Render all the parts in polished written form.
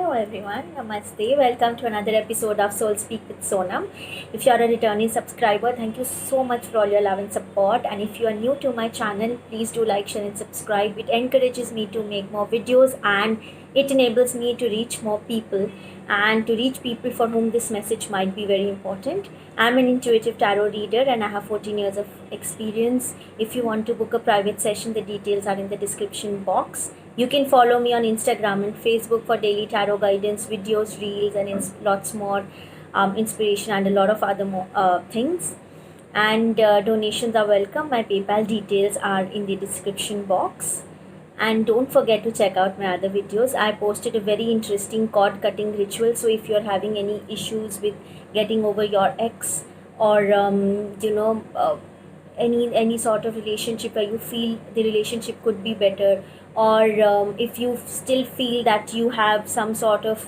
Hello everyone, Namaste. Welcome to another episode of Soul Speak with Sonam. If you are a returning subscriber, thank you so much for all your love and support. And if you are new to my channel, please do like, share, and subscribe. It encourages me to make more videos and it enables me to reach more people and to reach people for whom this message might be very important. I'm an intuitive tarot reader and I have 14 years of experience. If you want to book a private session, the details are in the description box. You can follow me on Instagram and Facebook for daily tarot guidance, videos, reels, and lots more inspiration and a lot of other more things. And donations are welcome. My PayPal details are in the description box. And don't forget to check out my other videos. I posted a very interesting cord cutting ritual. So if you're having any issues with getting over your ex or any sort of relationship where you feel the relationship could be better, or if you still feel that you have some sort of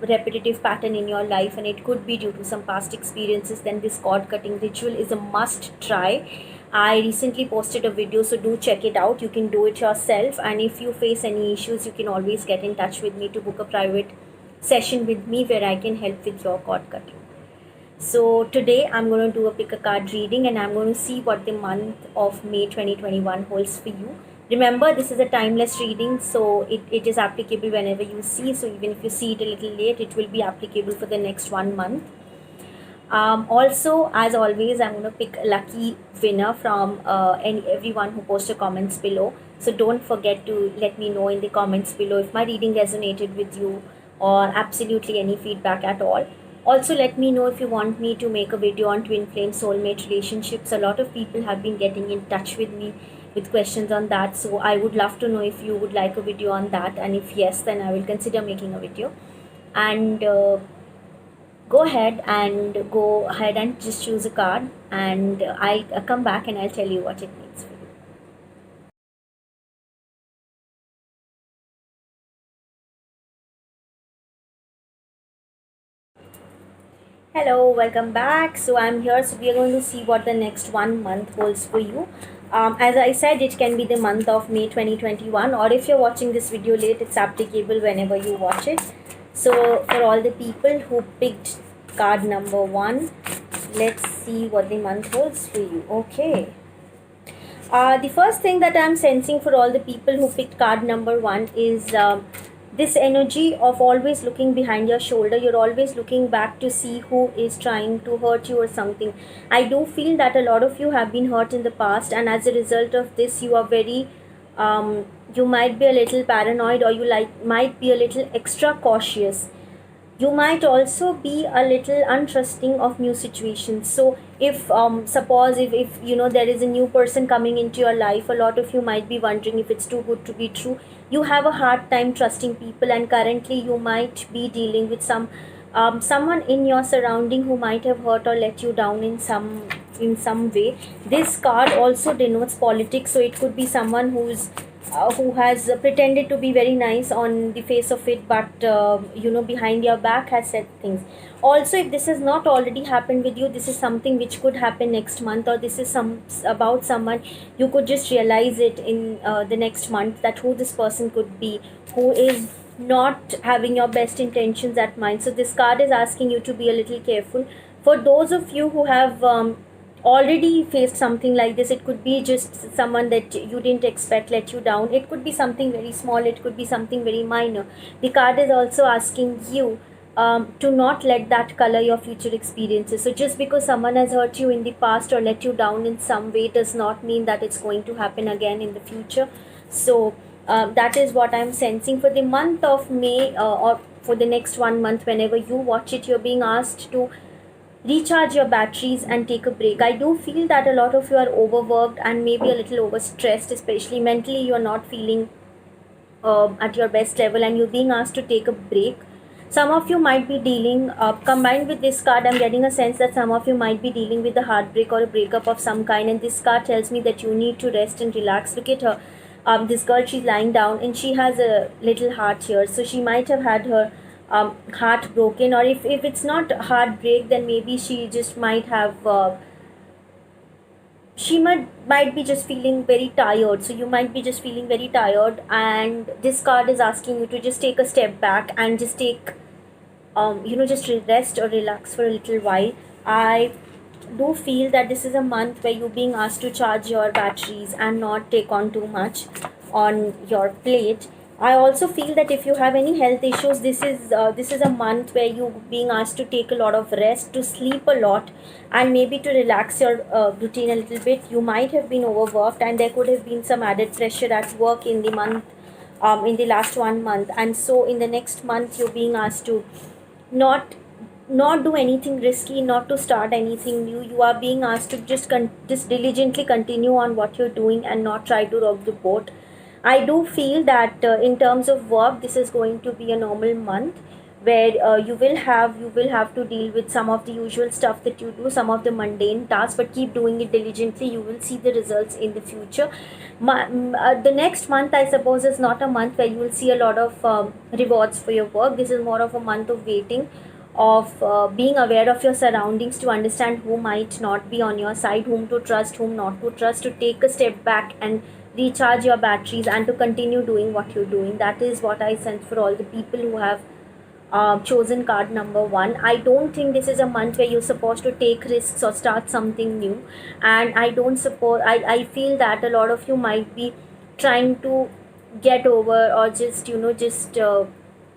repetitive pattern in your life and it could be due to some past experiences, then this cord cutting ritual is a must try. I recently posted a video, so do check it out. You can do it yourself, and if you face any issues, you can always get in touch with me to book a private session with me where I can help with your cord cutting. So today I'm going to do a pick a card reading and I'm going to see what the month of May 2021 holds for you. Remember, this is a timeless reading, so it is applicable whenever you see. So even if you see it a little late, it will be applicable for the next 1 month. Also, as always, I'm going to pick a lucky winner from everyone who posts comments below. So don't forget to let me know in the comments below if my reading resonated with you or absolutely any feedback at all. Also, let me know if you want me to make a video on twin flame soulmate relationships. A lot of people have been getting in touch with me with questions on that. So I would love to know if you would like a video on that. And if yes, then I will consider making a video. And go ahead and just choose a card. And I'll come back and I'll tell you what it means for you. Hello, welcome back. So I'm here, so we are going to see what the next 1 month holds for you. As I said, it can be the month of May 2021, or if you're watching this video late, it's applicable whenever you watch it. So for all the people who picked card number 1, let's see what the month holds for you. Okay. The first thing that I'm sensing for all the people who picked card number 1 is this energy of always looking behind your shoulder. You're always looking back to see who is trying to hurt you or something. I do feel that a lot of you have been hurt in the past, and as a result of this, you are very you might be a little paranoid, or you might be a little extra cautious. You might also be a little untrusting of new situations. So if suppose if you know there is a new person coming into your life, a lot of you might be wondering if it's too good to be true. You have a hard time trusting people, and currently you might be dealing with someone in your surrounding who might have hurt or let you down in some way. This card also denotes politics, so it could be someone who has pretended to be very nice on the face of it, but behind your back has said things. Also, if this has not already happened with you, this is something which could happen next month, or this is about someone you could just realize it in the next month, that who this person could be, who is not having your best intentions at mind. So this card is asking you to be a little careful. For those of you who have already faced something like this, it could be just someone that you didn't expect let you down. It could be something very small, it could be something very minor. The card is also asking you to not let that color your future experiences. So just because someone has hurt you in the past or let you down in some way does not mean that it's going to happen again in the future. So that is what I'm sensing for the month of May, or for the next 1 month. Whenever you watch it, you're being asked to recharge your batteries and take a break. I do feel that a lot of you are overworked and maybe a little overstressed, especially mentally. You are not feeling at your best level and you're being asked to take a break. Some of you might be dealing, combined with this card, I'm getting a sense that some of you might be dealing with a heartbreak or a breakup of some kind, and this card tells me that you need to rest and relax. Look at her. This girl, she's lying down and she has a little heart here, so she might have had her heart broken, or if it's not heartbreak, then maybe she just might have she might be just feeling very tired, so you might be just feeling very tired, and this card is asking you to just take a step back and just take just rest or relax for a little while. I do feel that this is a month where you're being asked to charge your batteries and not take on too much on your plate. I also feel that if you have any health issues, this is a month where you're being asked to take a lot of rest, to sleep a lot, and maybe to relax your routine a little bit. You might have been overworked, and there could have been some added pressure at work in the month, in the last 1 month, and so in the next month you're being asked to not not do anything risky, not to start anything new. You are being asked to just diligently continue on what you're doing and not try to rock the boat. I do feel that in terms of work, this is going to be a normal month where you will have to deal with some of the usual stuff that you do, some of the mundane tasks, but keep doing it diligently. You will see the results in the future. The next month, I suppose, is not a month where you will see a lot of rewards for your work. This is more of a month of waiting, of being aware of your surroundings, to understand who might not be on your side, whom to trust, whom not to trust, to take a step back and recharge your batteries, and to continue doing what you're doing. That is what I sense for all the people who have chosen card number one. I don't think this is a month where you're supposed to take risks or start something new. And I don't suppose, I feel that a lot of you might be trying to get over, or just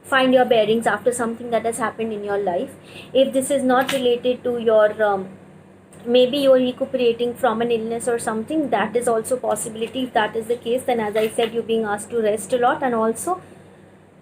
find your bearings after something that has happened in your life. If this is not related to your maybe you're recuperating from an illness or something, that is also possibility. If that is the case, then as I said, you're being asked to rest a lot. And also,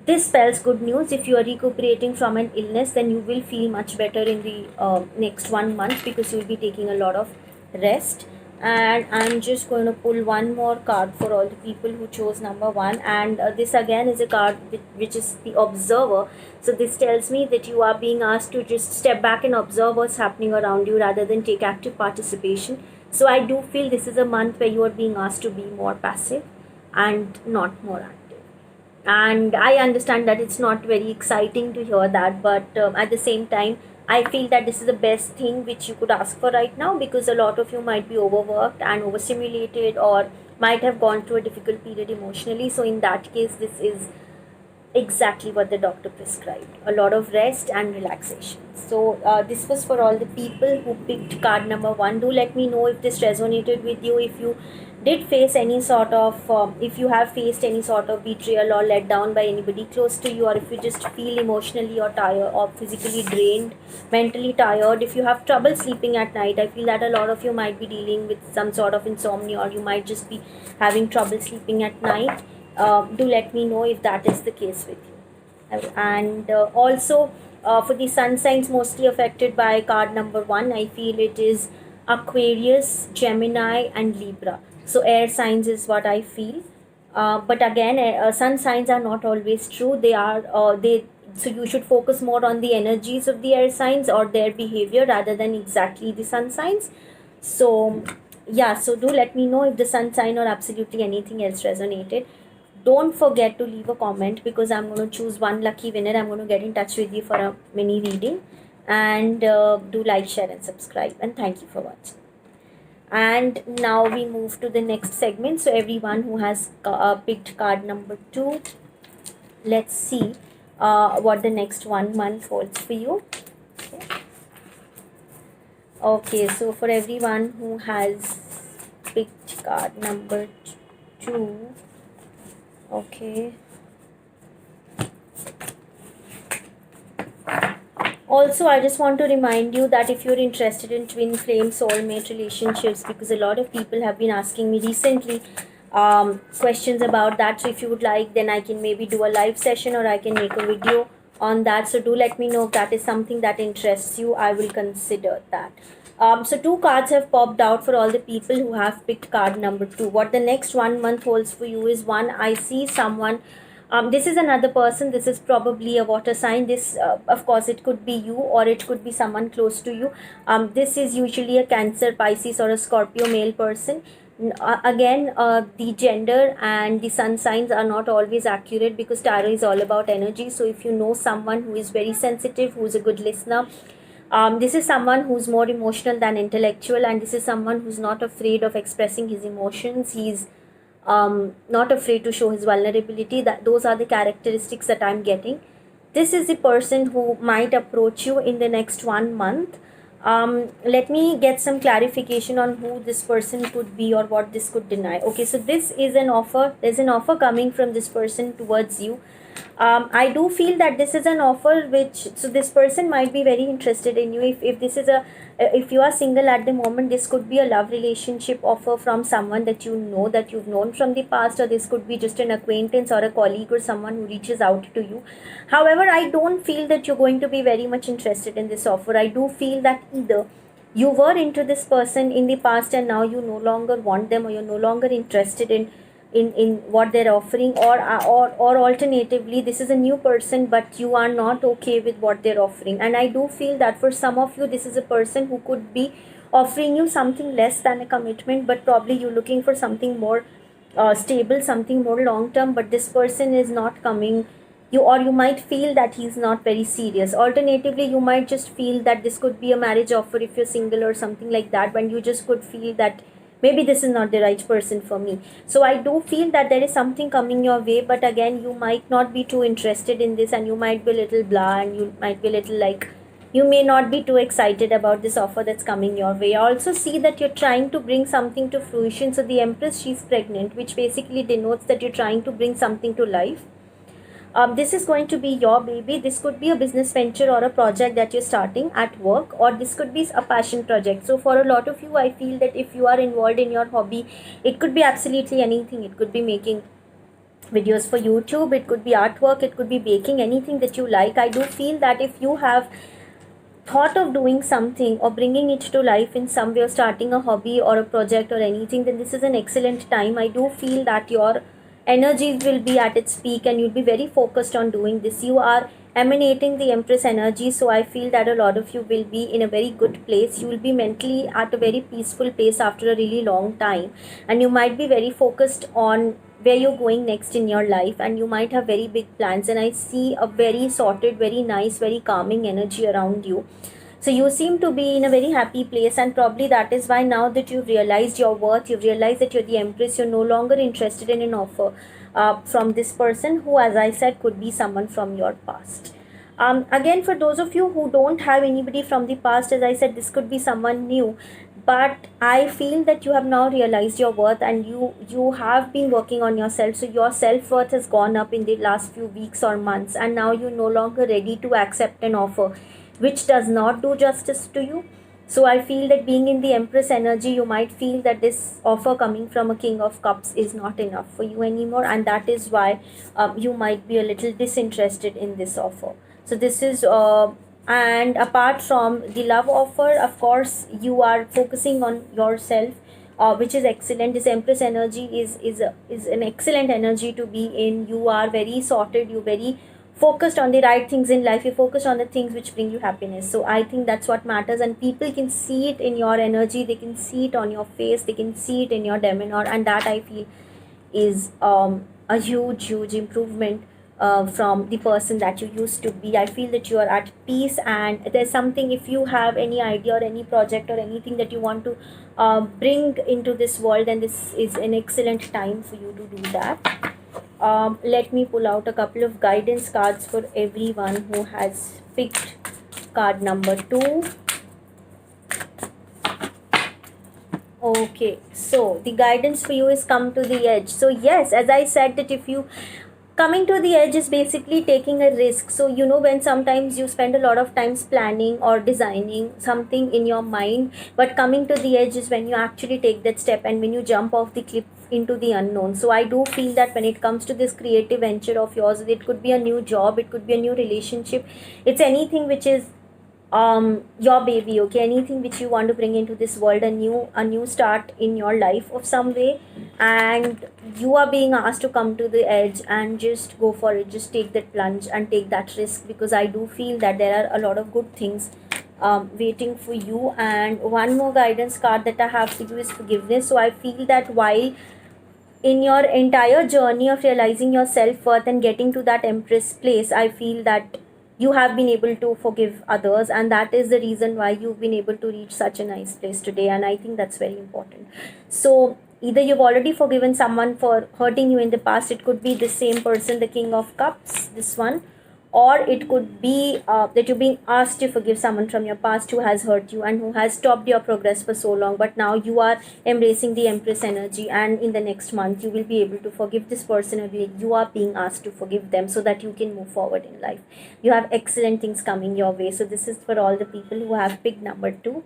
this spells good news. If you are recuperating from an illness, then you will feel much better in the next 1 month, because you'll be taking a lot of rest. And I'm just going to pull one more card for all the people who chose number one. And this again is a card which is the observer. So this tells me that you are being asked to just step back and observe what's happening around you rather than take active participation. So I do feel this is a month where you are being asked to be more passive and not more active. And I understand that it's not very exciting to hear that, but at the same time, I feel that this is the best thing which you could ask for right now, because a lot of you might be overworked and overstimulated, or might have gone through a difficult period emotionally. So in that case, this is exactly what the doctor prescribed: a lot of rest and relaxation. So this was for all the people who picked card number one. Do let me know if this resonated with you, if you did face any sort of if you have faced any sort of betrayal or let down by anybody close to you, or if you just feel emotionally or tired or physically drained, mentally tired. If you have trouble sleeping at night, I feel that a lot of you might be dealing with some sort of insomnia, or you might just be having trouble sleeping at night. Do let me know if that is the case with you. And also, for the sun signs mostly affected by card number one, I feel it is Aquarius, Gemini, and Libra. So air signs is what I feel. But again, sun signs are not always true. So you should focus more on the energies of the air signs or their behavior rather than exactly the sun signs. So yeah, so do let me know if the sun sign or absolutely anything else resonated. Don't forget to leave a comment, because I'm going to choose one lucky winner. I'm going to get in touch with you for a mini reading. And do like, share, and subscribe. And thank you for watching. And now we move to the next segment. So everyone who has picked card number two, let's see what the next 1 month holds for you. Okay, so for everyone who has picked card number two, okay. Also, I just want to remind you that if you're interested in twin flame soulmate relationships, because a lot of people have been asking me recently questions about that. So if you would like, then I can maybe do a live session, or I can make a video on that. So do let me know if that is something that interests you. I will consider that. So two cards have popped out for all the people who have picked card number two. What the next 1 month holds for you is, one, I see someone. This is another person. This is probably a water sign. This, of course, it could be you, or it could be someone close to you. This is usually a Cancer, Pisces, or a Scorpio male person. Again, the gender and the sun signs are not always accurate, because tarot is all about energy. So if you know someone who is very sensitive, who is a good listener, This is someone who's more emotional than intellectual, and this is someone who's not afraid of expressing his emotions. He's not afraid to show his vulnerability. That those are the characteristics that I'm getting. This is the person who might approach you in the next 1 month. Let me get some clarification on who this person could be or what this could deny. Okay, so this is an offer. There's an offer coming from this person towards you. I do feel that this is an offer which, so this person might be very interested in you. If this is a, if you are single at the moment, this could be a love relationship offer from someone that you know, that you've known from the past, or this could be just an acquaintance or a colleague or someone who reaches out to you. However, I don't feel that you're going to be very much interested in this offer. I do feel that either you were into this person in the past and now you no longer want them, or you're no longer interested in what they're offering, or alternatively, this is a new person but you are not okay with what they're offering. And I do feel that for some of you, this is a person who could be offering you something less than a commitment, but probably you're looking for something more stable, something more long term, but this person is not coming you, or you might feel that he's not very serious. Alternatively, you might just feel that this could be a marriage offer if you're single or something like that, when you just could feel that maybe this is not the right person for me. So I do feel that there is something coming your way, but again, you might not be too interested in this, and you might be a little blah, and you might be a little like, you may not be too excited about this offer that's coming your way. I also see that you're trying to bring something to fruition. So the Empress, she's pregnant, which basically denotes that you're trying to bring something to life. This is going to be your baby. This could be a business venture or a project that you're starting at work, or this could be a passion project. So for a lot of you, I feel that if you are involved in your hobby, it could be absolutely anything. It could be making videos for YouTube, it could be artwork, it could be baking, anything that you like. I do feel that if you have thought of doing something or bringing it to life in some way, or starting a hobby or a project or anything, then this is an excellent time. I do feel that your energy will be at its peak and you'll be very focused on doing this. You are emanating the Empress energy, so I feel that a lot of you will be in a very good place. You will be mentally at a very peaceful place after a really long time, and you might be very focused on where you're going next in your life, and you might have very big plans. And I see a very sorted, very nice, very calming energy around you. So you seem to be in a very happy place, and probably that is why, now that you've realized your worth, you've realized that you're the Empress, you're no longer interested in an offer from this person who, as I said, could be someone from your past. Again, for those of you who don't have anybody from the past, as I said, this could be someone new, but I feel that you have now realized your worth, and you have been working on yourself. So your self-worth has gone up in the last few weeks or months, and now you're no longer ready to accept an offer which does not do justice to you. So I feel that being in the Empress energy, you might feel that this offer coming from a King of Cups is not enough for you anymore, and that is why you might be a little disinterested in this offer. So this is and apart from the love offer, of course, you are focusing on yourself, which is excellent. This Empress energy is an excellent energy to be in. You are very sorted, you're very focused on the right things in life, you focus on the things which bring you happiness. So I think that's what matters, and people can see it in your energy, they can see it on your face, they can see it in your demeanor, and that I feel is a huge improvement from the person that you used to be. I feel that you are at peace, and there's something, if you have any idea or any project or anything that you want to bring into this world, then this is an excellent time for you to do that. Let me pull out a couple of guidance cards for everyone who has picked card number 2. Okay, so the guidance for you is come to the edge. So yes, as I said, that if you coming to the edge is basically taking a risk. So you know, when sometimes you spend a lot of times planning or designing something in your mind, but coming to the edge is when you actually take that step and when you jump off the cliff into the unknown. So I do feel that when it comes to this creative venture of yours, it could be a new job, it could be a new relationship, it's anything which is your baby, okay, anything which you want to bring into this world, a new start in your life of some way, and you are being asked to come to the edge and just go for it, just take that plunge and take that risk, because I do feel that there are a lot of good things waiting for you. And one more guidance card that I have for you is forgiveness. So I feel that while in your entire journey of realizing your self-worth and getting to that Empress place, I feel that you have been able to forgive others, and that is the reason why you've been able to reach such a nice place today. And I think that's very important. So either you've already forgiven someone for hurting you in the past, it could be the same person, the King of Cups, this one, or it could be that you're being asked to forgive someone from your past who has hurt you and who has stopped your progress for so long, but now you are embracing the Empress energy, and in the next month you will be able to forgive this person, or you are being asked to forgive them so that you can move forward in life. You have excellent things coming your way. So this is for all the people who have picked number 2.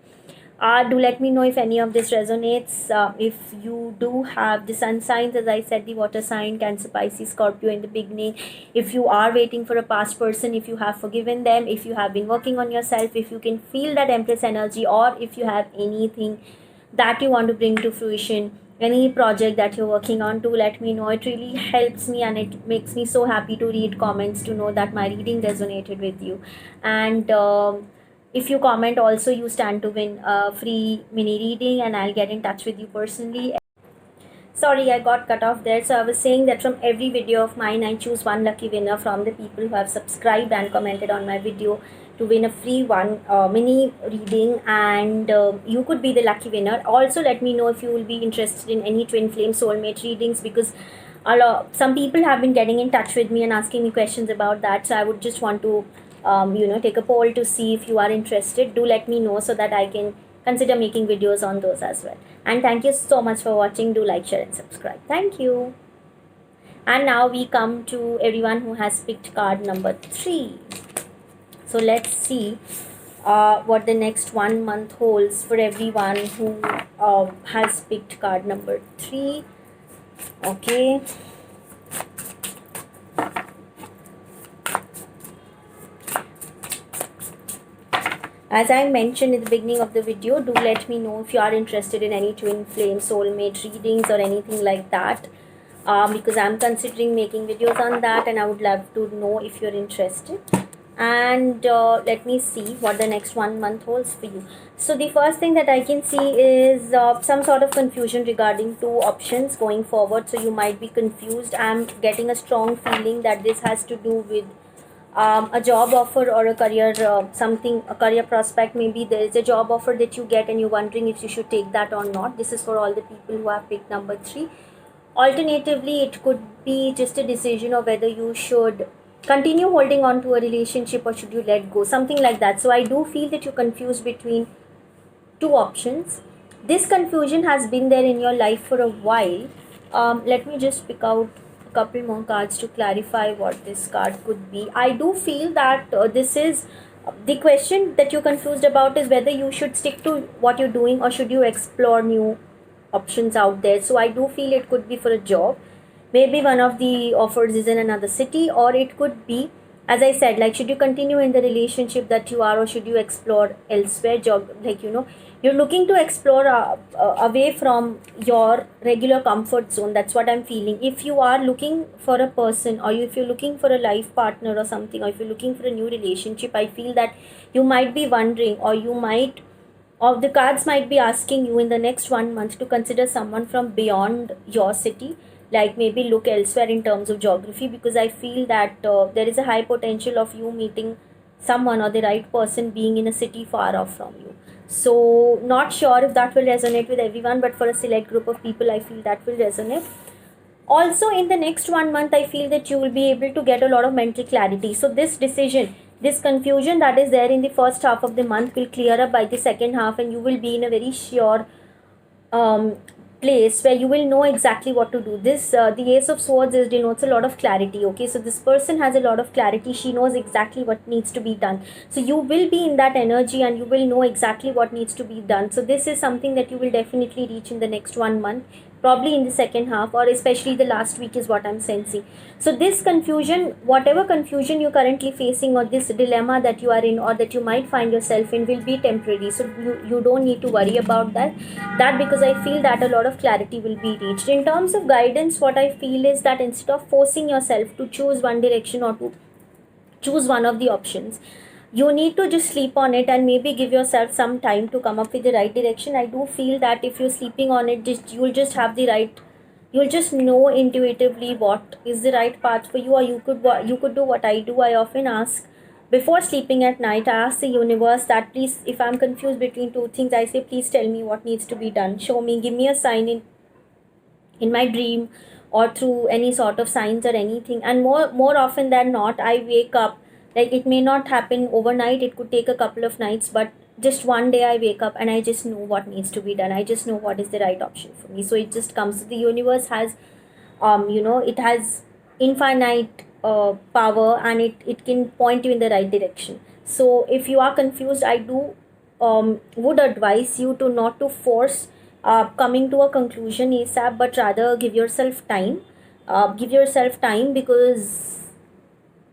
Do let me know if any of this resonates. If you do have the sun signs, as I said, the water sign, Cancer, Pisces, Scorpio in the beginning, if you are waiting for a past person, if you have forgiven them, if you have been working on yourself, if you can feel that Empress energy, or if you have anything that you want to bring to fruition, any project that you're working on, to let me know. It really helps me and it makes me so happy to read comments, to know that my reading resonated with you. And if you comment also, you stand to win a free mini reading, and I'll get in touch with you personally. Sorry, I got cut off there. So I was saying that from every video of mine, I choose one lucky winner from the people who have subscribed and commented on my video to win a free one mini reading, and you could be the lucky winner. Also, let me know if you will be interested in any twin flame soulmate readings, because some people have been getting in touch with me and asking me questions about that. So I would just want to take a poll to see if you are interested. Do let me know so that I can consider making videos on those as well. And thank you so much for watching. Do like, share and subscribe. Thank you. And now we come to everyone who has picked card number 3. So let's see what the next 1 month holds for everyone who has picked card number 3. Okay. As I mentioned in the beginning of the video, do let me know if you are interested in any twin flame soulmate readings or anything like that, because I'm considering making videos on that, and I would love to know if you're interested. And let me see what the next 1 month holds for you. So the first thing that I can see is some sort of confusion regarding 2 options going forward. So you might be confused. I'm getting a strong feeling that this has to do with a job offer or a career a career prospect. Maybe there is a job offer that you get and you're wondering if you should take that or not. This is for all the people who have picked number 3. Alternatively, it could be just a decision of whether you should continue holding on to a relationship or should you let go, something like that. So I do feel that you're confused between 2 options. This confusion has been there in your life for a while. Let me just pick out couple more cards to clarify what this card could be. I do feel that this is the question that you're confused about, is whether you should stick to what you're doing or should you explore new options out there. So I do feel it could be for a job. Maybe one of the offers is in another city, or it could be, as I said, like, should you continue in the relationship that you are or should you explore elsewhere? Job, like, you're looking to explore away from your regular comfort zone. That's what I'm feeling. If you are looking for a person, or if you're looking for a life partner or something, or if you're looking for a new relationship, I feel that you might be wondering, or the cards might be asking you in the next 1 month to consider someone from beyond your city, like maybe look elsewhere in terms of geography, because I feel that there is a high potential of you meeting someone or the right person being in a city far off from you. So not sure if that will resonate with everyone, but for a select group of people, I feel that will resonate. Also, in the next 1 month, I feel that you will be able to get a lot of mental clarity. So this decision, this confusion that is there in the first half of the month will clear up by the second half, and you will be in a very sure place where you will know exactly what to do. This the Ace of Swords denotes a lot of clarity. Okay, so this person has a lot of clarity. She knows exactly what needs to be done. So you will be in that energy and you will know exactly what needs to be done. So this is something that you will definitely reach in the next 1 month, probably in the second half, or especially the last week is what I'm sensing. So this confusion, whatever confusion you're currently facing, or this dilemma that you are in, or that you might find yourself in, will be temporary. So you don't need to worry about that because I feel that a lot of clarity will be reached. In terms of guidance, what I feel is that instead of forcing yourself to choose one direction or to choose one of the options, you need to just sleep on it and maybe give yourself some time to come up with the right direction. I do feel that if you're sleeping on it, you'll just know intuitively what is the right path for you. Or you could do what I do. I often ask Before sleeping at night, I ask the universe that please, if I'm confused between two things, I say, please tell me what needs to be done. Show me, give me a sign in my dream or through any sort of signs or anything. And more often than not, I wake up, like it may not happen overnight, it could take a couple of nights, but just one day I wake up and I just know what needs to be done. I just know what is the right option for me. So it just comes. The universe has it has infinite power, and it can point you in the right direction. So if you are confused, I do would advise you to not to force coming to a conclusion ASAP, but rather give yourself time. Give yourself time, because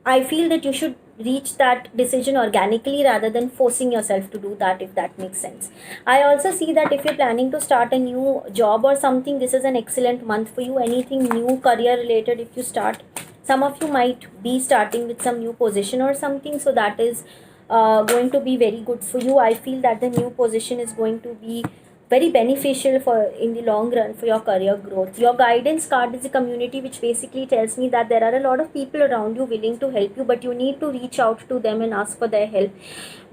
I feel that you should reach that decision organically rather than forcing yourself to do that, if that makes sense. I also see that if you're planning to start a new job or something, this is an excellent month for you. Anything new career related, if you start, some of you might be starting with some new position or something, so that is going to be very good for you. I feel that the new position is going to be very beneficial for in the long run for your career growth. Your guidance card is a community, which basically tells me that there are a lot of people around you willing to help you, but you need to reach out to them and ask for their help,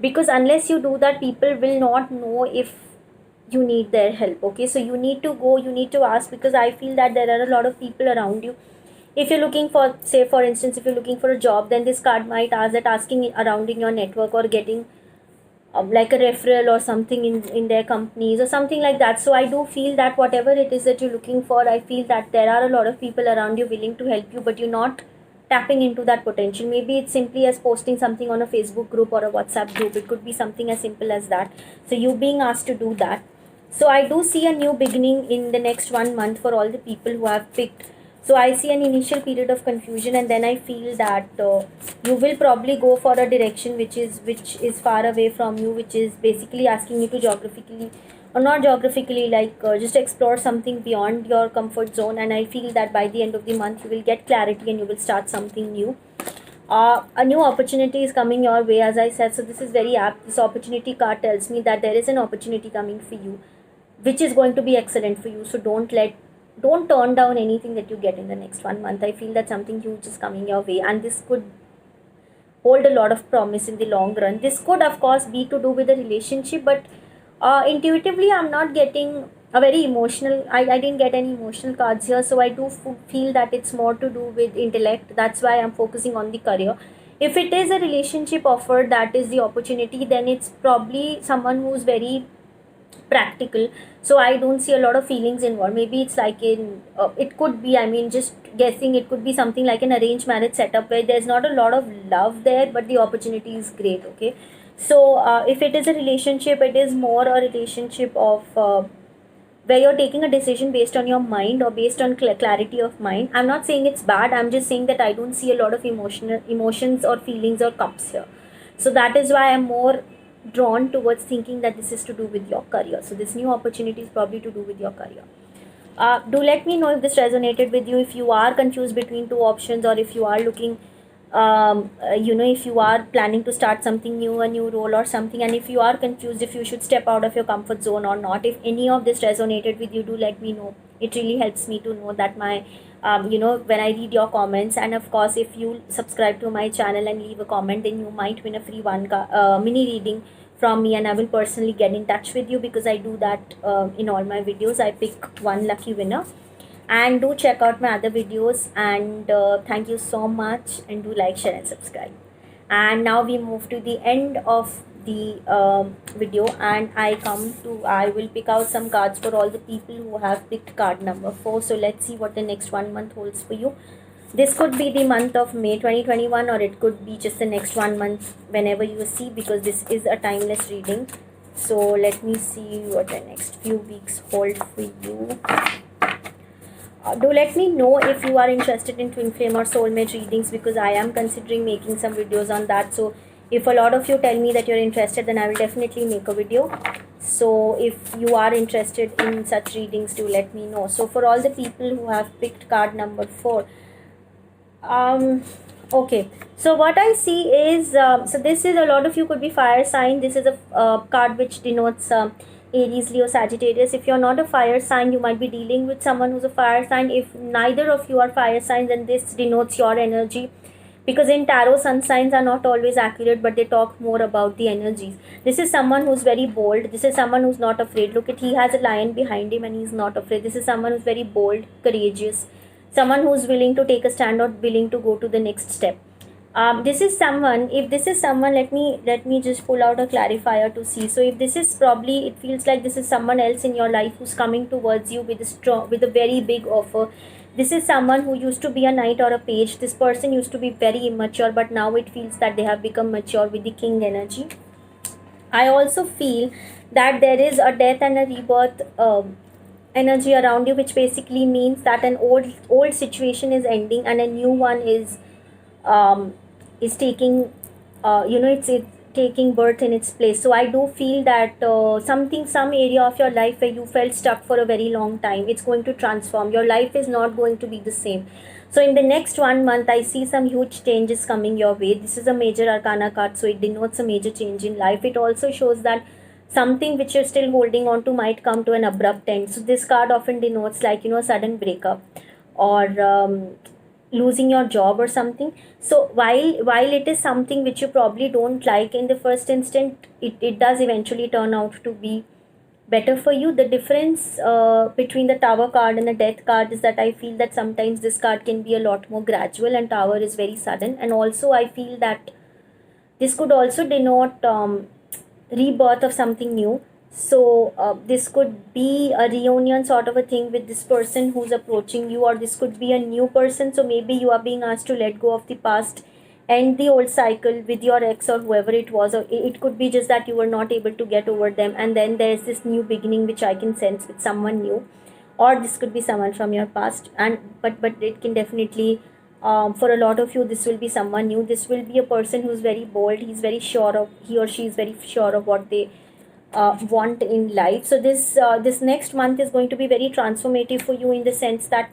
because unless you do that, people will not know if you need their help. Okay, so you need to go, you need to ask, because I feel that there are a lot of people around you. If you're looking for, say for instance, if you're looking for a job, then this card might ask that asking around in your network or getting like a referral or something in their companies or something like that. So I do feel that whatever it is that you're looking for, I feel that there are a lot of people around you willing to help you, but you're not tapping into that potential. Maybe it's simply as posting something on a Facebook group or a WhatsApp group. It could be something as simple as that. So you being asked to do that. So I do see a new beginning in the next 1 month for all the people who have picked. So I see an initial period of confusion, and then I feel that you will probably go for a direction which is far away from you, which is basically asking you to geographically, or not geographically, like just explore something beyond your comfort zone. And I feel that by the end of the month, you will get clarity and you will start something new. A new opportunity is coming your way, as I said. So this is very apt. This opportunity card tells me that there is an opportunity coming for you, which is going to be excellent for you. So don't turn down anything that you get in the next 1 month. I feel that something huge is coming your way, and this could hold a lot of promise in the long run. This could, of course, be to do with a relationship, but intuitively, I'm not getting a very emotional. I didn't get any emotional cards here, so I do feel that it's more to do with intellect. That's why I'm focusing on the career. If it is a relationship offer that is the opportunity, then it's probably someone who's very practical. So I don't see a lot of feelings involved. Maybe it's like it could be, I mean, just guessing, it could be something like an arranged marriage setup where there's not a lot of love there, but the opportunity is great. Okay, so if it is a relationship, it is more a relationship of where you're taking a decision based on your mind or based on clarity of mind. I'm not saying it's bad, I'm just saying that I don't see a lot of emotions or feelings or cups here. So that is why I'm more drawn towards thinking that this is to do with your career. So this new opportunity is probably to do with your career. Do let me know if this resonated with you, if you are confused between two options, or if you are looking if you are planning to start something new, a new role or something, and if you are confused if you should step out of your comfort zone or not. If any of this resonated with you, do let me know. It really helps me to know that my when I read your comments. And of course, if you subscribe to my channel and leave a comment, then you might win a free mini reading from me, and I will personally get in touch with you, because I do that in all my videos. I pick one lucky winner. And do check out my other videos, and thank you so much, and do like, share and subscribe. And now we move to the end of the video, and I will pick out some cards for all the people who have picked card number 4. So let's see what the next 1 month holds for you. This could be the month of May 2021, or it could be just the next 1 month, whenever you see, because this is a timeless reading. So let me see what the next few weeks hold for you. Do let me know if you are interested in twin flame or soulmate readings, because I am considering making some videos on that. So if a lot of you tell me that you're interested, then I will definitely make a video. So if you are interested in such readings, do let me know. So for all the people who have picked card number 4, okay, so what I see is so this is, a lot of you could be fire sign. This is a card which denotes Aries, Leo, Sagittarius. If you're not a fire sign, you might be dealing with someone who's a fire sign. If neither of you are fire signs, then this denotes your energy. because in tarot sun signs are not always accurate, but they talk more about the energies. This is someone who's very bold. This is someone who's not afraid. Look at, he has a lion behind him and he's not afraid. This is someone who's very bold, courageous, someone who's willing to take a stand or willing to go to the next step. This is someone, if this is someone, let me just pull out a clarifier to see. So if this is, probably it feels like this is someone else in your life who's coming towards you with a very big offer. This is someone who used to be a knight or a page. This person used to be very immature, but now it feels that they have become mature with the king energy. I also feel that there is a death and a rebirth energy around you, which basically means that an old situation is ending and a new one um, is taking it's taking birth in its place. So I do feel that some area of your life where you felt stuck for a very long time, it's going to transform. Your life is not going to be the same. So in the next 1 month, I see some huge changes coming your way. This is a major arcana card, so it denotes a major change in life. It also shows that something which you're still holding on to might come to an abrupt end. So this card often denotes, like, sudden breakup, or losing your job or something. So while it is something which you probably don't like in the first instant, it does eventually turn out to be better for you. The difference between the tower card and the death card is that I feel that sometimes this card can be a lot more gradual and tower is very sudden. And also I feel that this could also denote rebirth of something new. So this could be a reunion sort of a thing with this person who's approaching you, or this could be a new person. So maybe you are being asked to let go of the past, end the old cycle with your ex or whoever it was, or it could be just that you were not able to get over them, and then there's this new beginning which I can sense with someone new. Or this could be someone from your past, and but it can definitely, for a lot of you, this will be someone new. This will be a person who's very bold. He or she is very sure of what they want in life. So this next month is going to be very transformative for you, in the sense that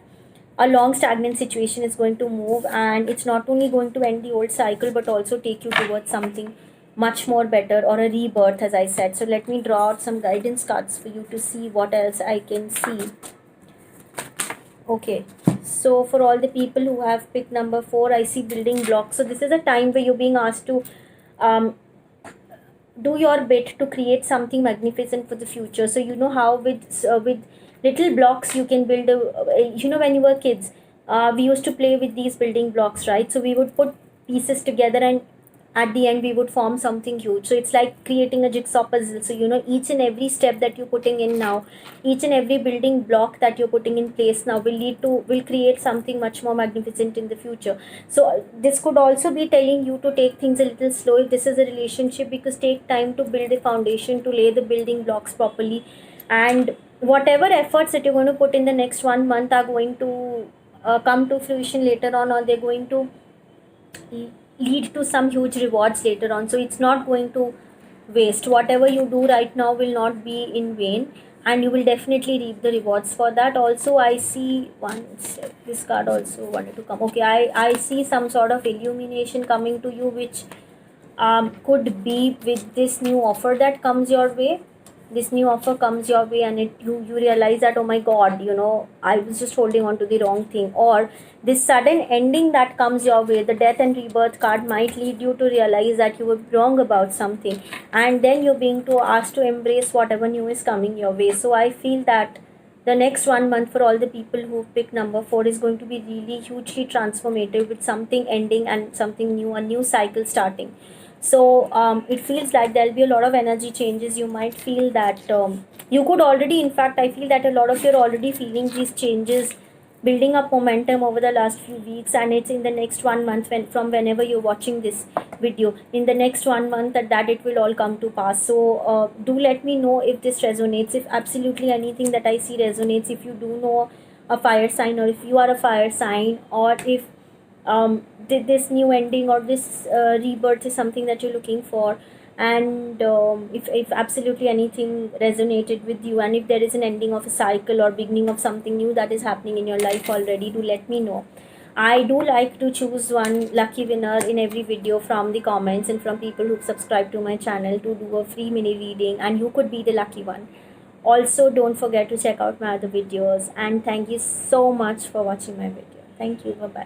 a long stagnant situation is going to move, and it's not only going to end the old cycle but also take you towards something much more better, or a rebirth, as I said. So let me draw out some guidance cards for you to see what else I can see. Okay, so for all the people who have picked number 4, I see building blocks. So this is a time where you're being asked to um, do your bit to create something magnificent for the future. So how with little blocks you can build when you were kids, we used to play with these building blocks, right? So we would put pieces together, and at the end we would form something huge. So it's like creating a jigsaw puzzle. So each and every step that you're putting in now, each and every building block that you're putting in place now will create something much more magnificent in the future. So this could also be telling you to take things a little slow if this is a relationship, because take time to build a foundation, to lay the building blocks properly, and whatever efforts that you're going to put in the next 1 month are going to come to fruition later on, or they're going to lead to some huge rewards later on. So it's not going to waste. Whatever you do right now will not be in vain, and you will definitely reap the rewards for that. Also I see this card also wanted to come. Okay, I see some sort of illumination coming to you, which could be with this new offer that comes your way. This new offer comes your way, and you realize that, oh my god, I was just holding on to the wrong thing. Or this sudden ending that comes your way, the death and rebirth card, might lead you to realize that you were wrong about something, and then you're being asked to embrace whatever new is coming your way. So I feel that the next 1 month for all the people who pick number 4 is going to be really hugely transformative, with something ending and something new, a new cycle starting. So it feels like there'll be a lot of energy changes. You might feel that you could already, in fact, I feel that a lot of you are already feeling these changes building up momentum over the last few weeks, and it's in the next 1 month, from whenever you're watching this video, in the next 1 month, that it will all come to pass. So do let me know if this resonates, if absolutely anything that I see resonates, if you do know a fire sign, or if you are a fire sign, or if this new ending or this rebirth is something that you're looking for, and if absolutely anything resonated with you, and if there is an ending of a cycle or beginning of something new that is happening in your life already, do let me know. I do like to choose one lucky winner in every video from the comments and from people who've subscribed to my channel to do a free mini reading, and you could be the lucky one. Also, don't forget to check out my other videos, and thank you so much for watching my video. Thank you. Bye bye.